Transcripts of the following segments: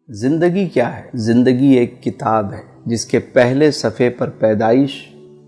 زندگی کیا ہے؟ زندگی ایک کتاب ہے جس کے پہلے صفحے پر پیدائش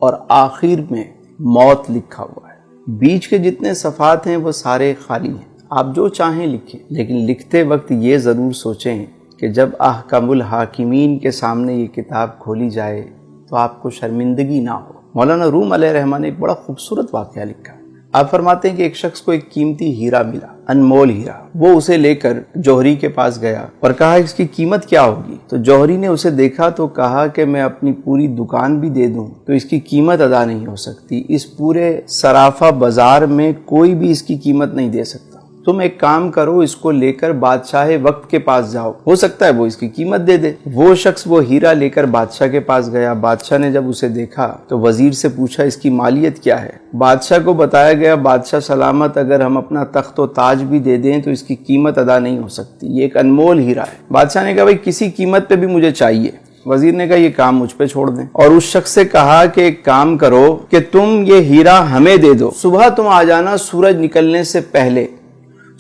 اور آخر میں موت لکھا ہوا ہے۔ بیچ کے جتنے صفحات ہیں وہ سارے خالی ہیں، آپ جو چاہیں لکھیں، لیکن لکھتے وقت یہ ضرور سوچیں کہ جب احکم الحاکمین کے سامنے یہ کتاب کھولی جائے تو آپ کو شرمندگی نہ ہو۔ مولانا روم علیہ رحمٰن نے ایک بڑا خوبصورت واقعہ لکھا۔ آپ فرماتے ہیں کہ ایک شخص کو ایک قیمتی ہیرا ملا، انمول ہیرا۔ وہ اسے لے کر جوہری کے پاس گیا اور کہا اس کی قیمت کیا ہوگی؟ تو جوہری نے اسے دیکھا تو کہا کہ میں اپنی پوری دکان بھی دے دوں تو اس کی قیمت ادا نہیں ہو سکتی، اس پورے سرافہ بازار میں کوئی بھی اس کی قیمت نہیں دے سکتا۔ تم ایک کام کرو، اس کو لے کر بادشاہ وقت کے پاس جاؤ، ہو سکتا ہے وہ اس کی قیمت دے دے۔ وہ شخص وہ ہیرا لے کر بادشاہ کے پاس گیا۔ بادشاہ نے جب اسے دیکھا تو وزیر سے پوچھا اس کی مالیت کیا ہے؟ بادشاہ کو بتایا گیا بادشاہ سلامت اگر ہم اپنا تخت و تاج بھی دے دیں تو اس کی قیمت ادا نہیں ہو سکتی، یہ ایک انمول ہیرا ہے۔ بادشاہ نے کہا بھائی کسی قیمت پہ بھی مجھے چاہیے۔ وزیر نے کہا یہ کام مجھ پہ چھوڑ دیں، اور اس شخص سے کہا کہ ایک کام کرو کہ تم یہ ہیرا ہمیں دے دو، صبح تم آ جانا سورج نکلنے سے پہلے،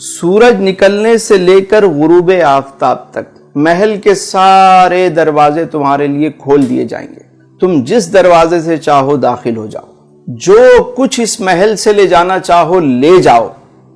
سورج نکلنے سے لے کر غروب آفتاب تک محل کے سارے دروازے تمہارے لیے کھول دیے جائیں گے، تم جس دروازے سے چاہو داخل ہو جاؤ، جو کچھ اس محل سے لے جانا چاہو لے جاؤ،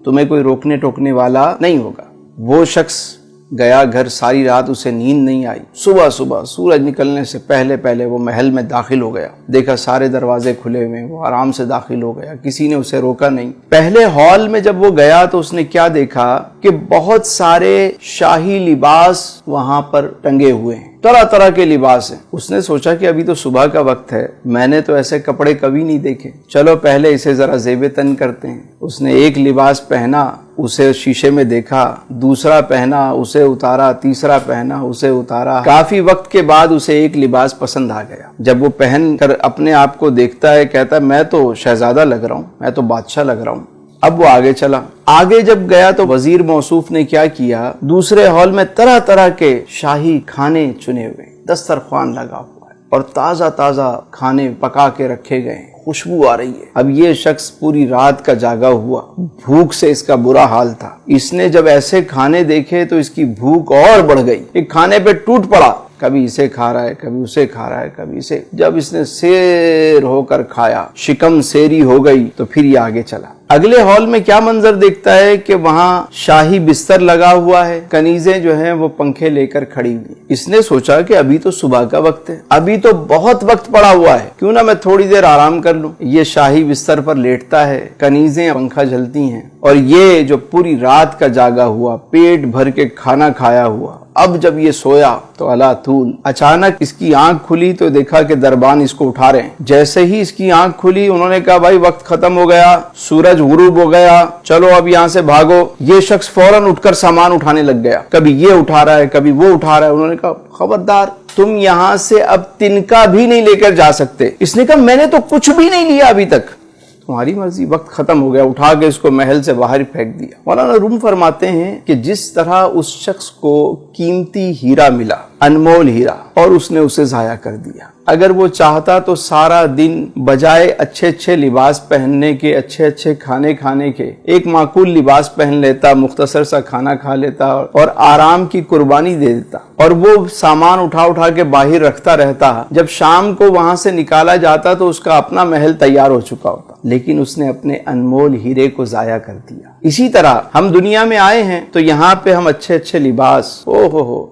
تمہیں کوئی روکنے ٹوکنے والا نہیں ہوگا۔ وہ شخص گیا گھر، ساری رات اسے نیند نہیں آئی۔ صبح سورج نکلنے سے پہلے وہ محل میں داخل ہو گیا، دیکھا سارے دروازے کھلے ہوئے، وہ آرام سے داخل ہو گیا، کسی نے اسے روکا نہیں۔ پہلے ہال میں جب وہ گیا تو اس نے کیا دیکھا کہ بہت سارے شاہی لباس وہاں پر ٹنگے ہوئے ہیں، طرح طرح کے لباس ہیں۔ اس نے سوچا کہ ابھی تو صبح کا وقت ہے، میں نے تو ایسے کپڑے کبھی نہیں دیکھے، چلو پہلے اسے ذرا زیب تن کرتے ہیں۔ اس نے ایک لباس پہنا، اسے شیشے میں دیکھا، دوسرا پہنا، اسے اتارا، تیسرا پہنا، اسے اتارا۔ کافی وقت کے بعد اسے ایک لباس پسند آ گیا۔ جب وہ پہن کر اپنے آپ کو دیکھتا ہے، کہتا ہے میں تو شہزادہ لگ رہا ہوں، میں تو بادشاہ لگ رہا ہوں۔ اب وہ آگے چلا، آگے جب گیا تو وزیر موصوف نے کیا کیا، دوسرے ہال میں طرح طرح کے شاہی کھانے چنے ہوئے، دسترخوان لگا ہوا ہے اور تازہ کھانے پکا کے رکھے گئے ہیں، خوشبو آ رہی ہے۔ اب یہ شخص پوری رات کا جاگا ہوا، بھوک سے اس کا برا حال تھا۔ اس نے جب ایسے کھانے دیکھے تو اس کی بھوک اور بڑھ گئی، ایک کھانے پہ ٹوٹ پڑا، کبھی اسے کھا رہا ہے، کبھی اسے کھا رہا ہے، کبھی اسے۔ جب اس نے سیر ہو کر کھایا، شکم سیری ہو گئی، تو پھر یہ آگے چلا۔ اگلے ہال میں کیا منظر دیکھتا ہے کہ وہاں شاہی بستر لگا ہوا ہے، کنیزیں جو ہیں وہ پنکھے لے کر کھڑی ہوئی۔ اس نے سوچا کہ ابھی تو صبح کا وقت ہے، ابھی تو بہت وقت پڑا ہوا ہے، کیوں نہ میں تھوڑی دیر آرام کر لوں۔ یہ شاہی بستر پر لیٹتا ہے، کنیزیں پنکھا جلتی ہیں، اور یہ جو پوری رات کا جاگا ہوا، پیٹ بھر کے کھانا کھایا ہوا، اب جب یہ سویا تو اللہ طول اچانک اس کی آنکھ کھلی تو دیکھا کہ دربان اس کو اٹھا رہے ہیں۔ جیسے ہی اس کی آنکھ کھلی انہوں نے کہا بھائی وقت ختم ہو گیا، سورج غروب ہو گیا، چلو اب یہاں سے بھاگو۔ یہ شخص فوراً اٹھ کر سامان اٹھانے لگ گیا، کبھی یہ اٹھا رہا ہے، کبھی وہ اٹھا رہا ہے۔ انہوں نے کہا خبردار، تم یہاں سے اب تنکا بھی نہیں لے کر جا سکتے۔ اس نے کہا میں نے تو کچھ بھی نہیں لیا ابھی تک۔ تمہاری مرضی، وقت ختم ہو گیا۔ اٹھا کے اس کو محل سے باہر پھینک دیا۔ مولانا روم فرماتے ہیں کہ جس طرح اس شخص کو قیمتی ہیرا ملا، انمول ہیرا، اور اس نے اسے ضائع کر دیا۔ اگر وہ چاہتا تو سارا دن بجائے اچھے لباس پہننے کے، اچھے کھانے کھانے کے، ایک معقول لباس پہن لیتا، مختصر سا کھانا کھا لیتا اور آرام کی قربانی دے دیتا، اور وہ سامان اٹھا کے باہر رکھتا رہتا۔ جب شام کو وہاں سے نکالا جاتا تو اس کا اپنا محل تیار ہو چکا ہوتا، لیکن اس نے اپنے انمول ہیرے کو ضائع کر دیا۔ اسی طرح ہم دنیا میں آئے ہیں تو یہاں پہ ہم اچھے لباس،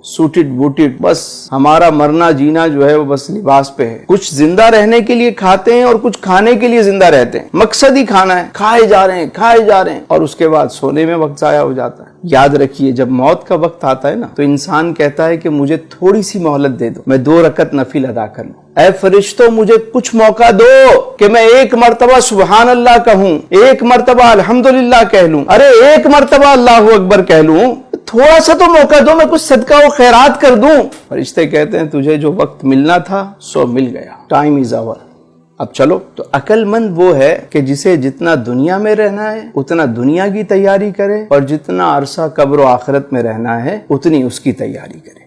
سوٹڈ بوٹڈ، بس ہمارا مرنا جینا جو ہے وہ بس لباس پہ ہے۔ کچھ زندہ رہنے کے لیے کھاتے ہیں اور کچھ کھانے کے لیے زندہ رہتے ہیں، مقصد ہی کھانا ہے، کھائے جا رہے ہیں اور اس کے بعد سونے میں وقت ضائع ہو جاتا ہے۔ یاد رکھیے جب موت کا وقت آتا ہے نا تو انسان کہتا ہے کہ مجھے تھوڑی سی مہلت دے دو، میں 2 رکعت نفل ادا کر لوں، اے فرشتوں مجھے کچھ موقع دو کہ میں 1 مرتبہ سبحان اللہ کہوں، 1 مرتبہ الحمدللہ کہہ لوں، ارے 1 مرتبہ اللہ اکبر کہہ لوں، تھوڑا سا تو موقع دو، میں کچھ صدقہ و خیرات کر دوں۔ فرشتے کہتے ہیں تجھے جو وقت ملنا تھا سو مل گیا، ٹائم از اوور، اب چلو۔ تو عقل مند وہ ہے کہ جسے جتنا دنیا میں رہنا ہے اتنا دنیا کی تیاری کرے، اور جتنا عرصہ قبر و آخرت میں رہنا ہے اتنی اس کی تیاری کرے۔